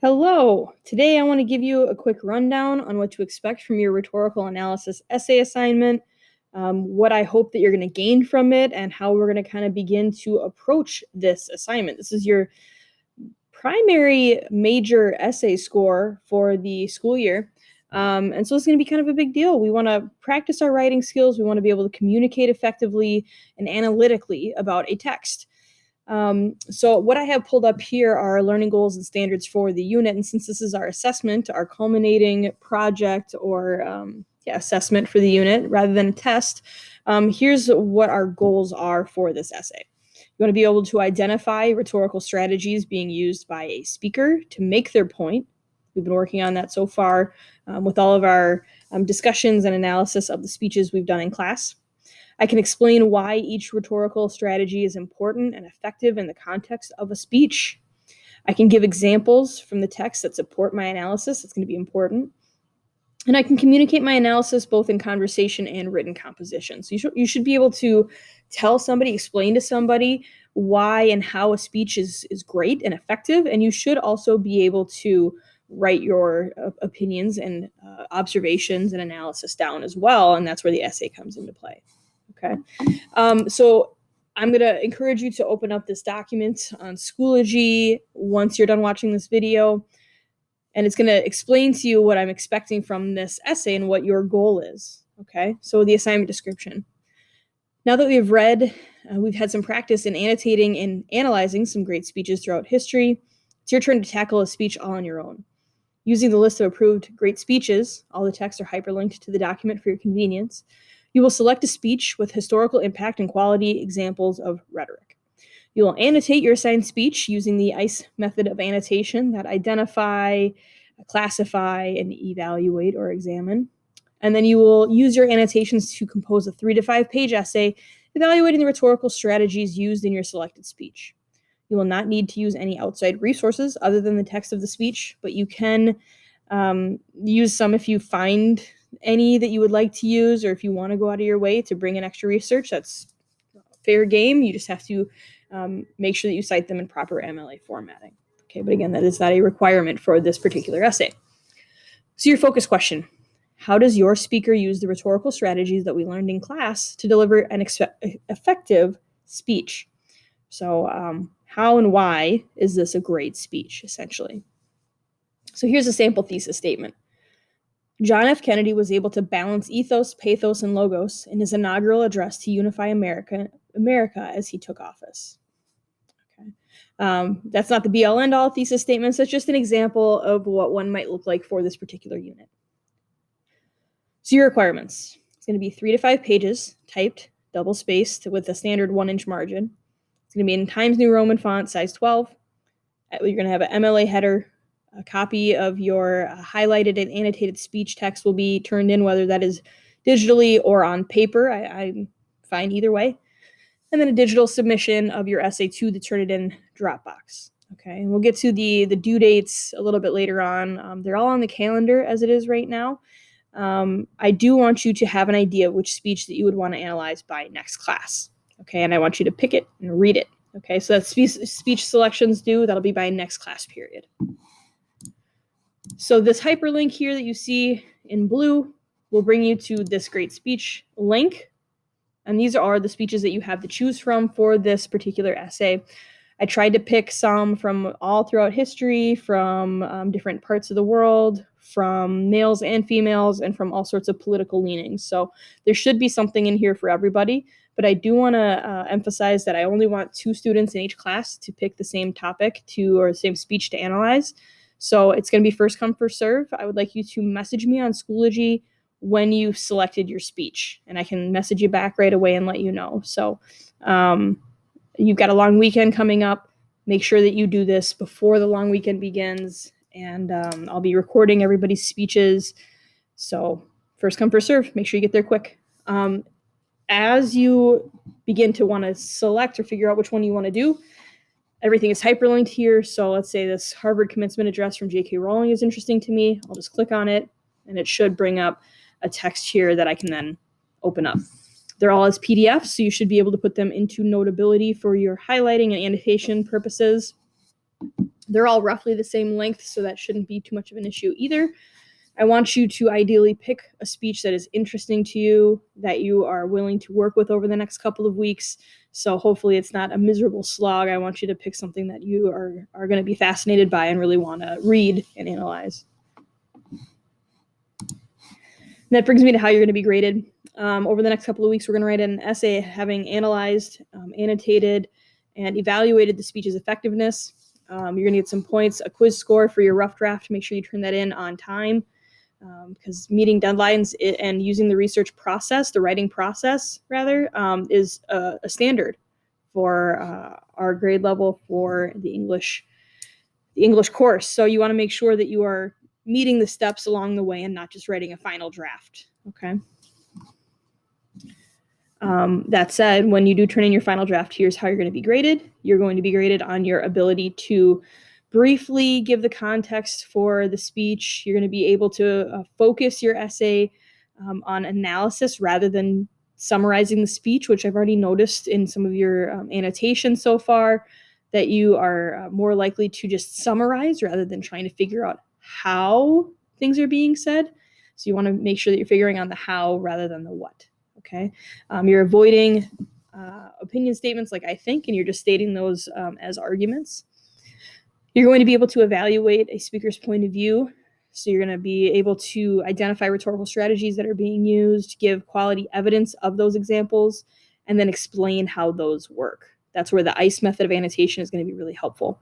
Hello. Today I want to give you a quick rundown on what to expect from your rhetorical analysis essay assignment, what I hope that you're going to gain from it, and how we're going to kind of begin to approach this assignment. This is your primary major essay score for the school year. And so it's going to be kind of a big deal. We want to practice our writing skills. We want to be able to communicate effectively and analytically about a text. So what I have pulled up here are learning goals and standards for the unit. And since this is our assessment, our culminating project or assessment for the unit rather than a test, here's what our goals are for this essay. You want to be able to identify rhetorical strategies being used by a speaker to make their point. We've been working on that so far with all of our discussions and analysis of the speeches we've done in class. I can explain why each rhetorical strategy is important and effective in the context of a speech. I can give examples from the text that support my analysis. It's going to be important. And I can communicate my analysis both in conversation and written composition. So you should be able to tell somebody, explain to somebody why and how a speech is great and effective. And you should also be able to write your opinions and observations and analysis down as well. And that's where the essay comes into play. Okay. So I'm going to encourage you to open up this document on Schoology once you're done watching this video. And it's going to explain to you what I'm expecting from this essay and what your goal is. Okay. So the assignment description. Now that we've read, we've had some practice in annotating and analyzing some great speeches throughout history. It's your turn to tackle a speech all on your own. Using the list of approved great speeches, all the texts are hyperlinked to the document for your convenience. You will select a speech with historical impact and quality examples of rhetoric. You will annotate your assigned speech using the ICE method of annotation that identify, classify, and evaluate or examine. And then you will use your annotations to compose a 3 to 5 page essay evaluating the rhetorical strategies used in your selected speech. You will not need to use any outside resources other than the text of the speech, but you can use some if you find any that you would like to use, or if you want to go out of your way to bring in extra research. That's fair game. You just have to make sure that you cite them in proper MLA formatting. Okay, but again, that is not a requirement for this particular essay. So your focus question: how does your speaker use the rhetorical strategies that we learned in class to deliver an effective speech? So how and why is this a great speech, essentially? So here's a sample thesis statement. John F. Kennedy was able to balance ethos, pathos, and logos in his inaugural address to unify America as he took office. Okay. That's not the be-all, end-all thesis statements. That's just an example of what one might look like for this particular unit. So your requirements. It's going to be 3 to 5 pages, typed, double-spaced, with a standard 1-inch margin. It's going to be in Times New Roman font, size 12. You're going to have an MLA header. A copy of your highlighted and annotated speech text will be turned in, whether that is digitally or on paper. I'm fine either way. And then a digital submission of your essay to the Turnitin Dropbox. Okay, and we'll get to the due dates a little bit later on. They're all on the calendar as it is right now. I do want you to have an idea of which speech that you would want to analyze by next class. Okay, and I want you to pick it and read it. Okay, so that's speech selections due. That'll be by next class period. So this hyperlink here that you see in blue will bring you to this great speech link. And these are the speeches that you have to choose from for this particular essay. I tried to pick some from all throughout history, from different parts of the world, from males and females, and from all sorts of political leanings. So there should be something in here for everybody. But I do want to emphasize that I only want 2 students in each class to pick the same topic or the same speech to analyze. So it's going to be first come, first serve. I would like you to message me on Schoology when you've selected your speech, and I can message you back right away and let you know. So you've got a long weekend coming up. Make sure that you do this before the long weekend begins, and I'll be recording everybody's speeches. So first come, first serve. Make sure you get there quick. As you begin to want to select or figure out which one you want to do, everything is hyperlinked here. So let's say this Harvard commencement address from J.K. Rowling is interesting to me. I'll just click on it, and it should bring up a text here that I can then open up. They're all as PDFs, so you should be able to put them into Notability for your highlighting and annotation purposes. They're all roughly the same length, so that shouldn't be too much of an issue either. I want you to ideally pick a speech that is interesting to you, that you are willing to work with over the next couple of weeks. So hopefully it's not a miserable slog. I want you to pick something that you are going to be fascinated by and really want to read and analyze. And that brings me to how you're going to be graded. Over the next couple of weeks, we're going to write an essay having analyzed, annotated, and evaluated the speech's effectiveness. You're going to get some points, a quiz score for your rough draft. Make sure you turn that in on time, because meeting deadlines and using the research process, the writing process rather, is a standard for our grade level for the English course. So you want to make sure that you are meeting the steps along the way and not just writing a final draft. Okay. That said, when you do turn in your final draft, here's how you're going to be graded. You're going to be graded on your ability to briefly give the context for the speech. You're going to be able to focus your essay on analysis rather than summarizing the speech, which I've already noticed in some of your annotations so far, that you are more likely to just summarize rather than trying to figure out how things are being said. So you want to make sure that you're figuring on the how rather than the what. Okay. You're avoiding opinion statements like I think, and you're just stating those as arguments. You're going to be able to evaluate a speaker's point of view. So you're going to be able to identify rhetorical strategies that are being used, give quality evidence of those examples, and then explain how those work. That's where the ICE method of annotation is going to be really helpful.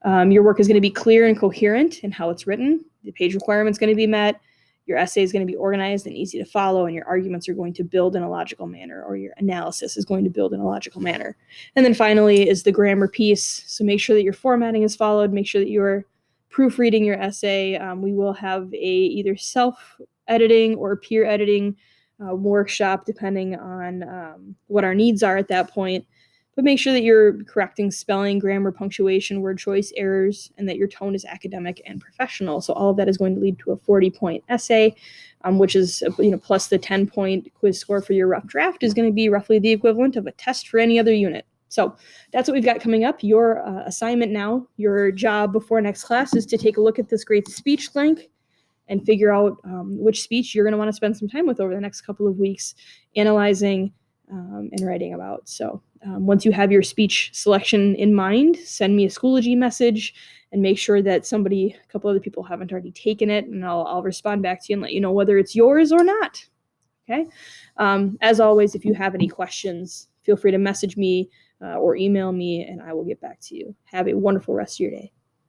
Your work is going to be clear and coherent in how it's written. The page requirement is going to be met. Your essay is going to be organized and easy to follow, and your arguments are going to build in a logical manner, or your analysis is going to build in a logical manner. And then finally is the grammar piece. So make sure that your formatting is followed. Make sure that you're proofreading your essay. We will have either self-editing or peer editing workshop, depending on what our needs are at that point. But make sure that you're correcting spelling, grammar, punctuation, word choice errors, and that your tone is academic and professional. So all of that is going to lead to a 40-point essay, which is, plus the 10-point quiz score for your rough draft is going to be roughly the equivalent of a test for any other unit. So that's what we've got coming up. Your assignment now, your job before next class is to take a look at this great speech link and figure out which speech you're going to want to spend some time with over the next couple of weeks, analyzing and writing about. So once you have your speech selection in mind, send me a Schoology message and make sure that a couple other people haven't already taken it, and I'll respond back to you and let you know whether it's yours or not. Okay. As always, if you have any questions, feel free to message me or email me, and I will get back to you. Have a wonderful rest of your day.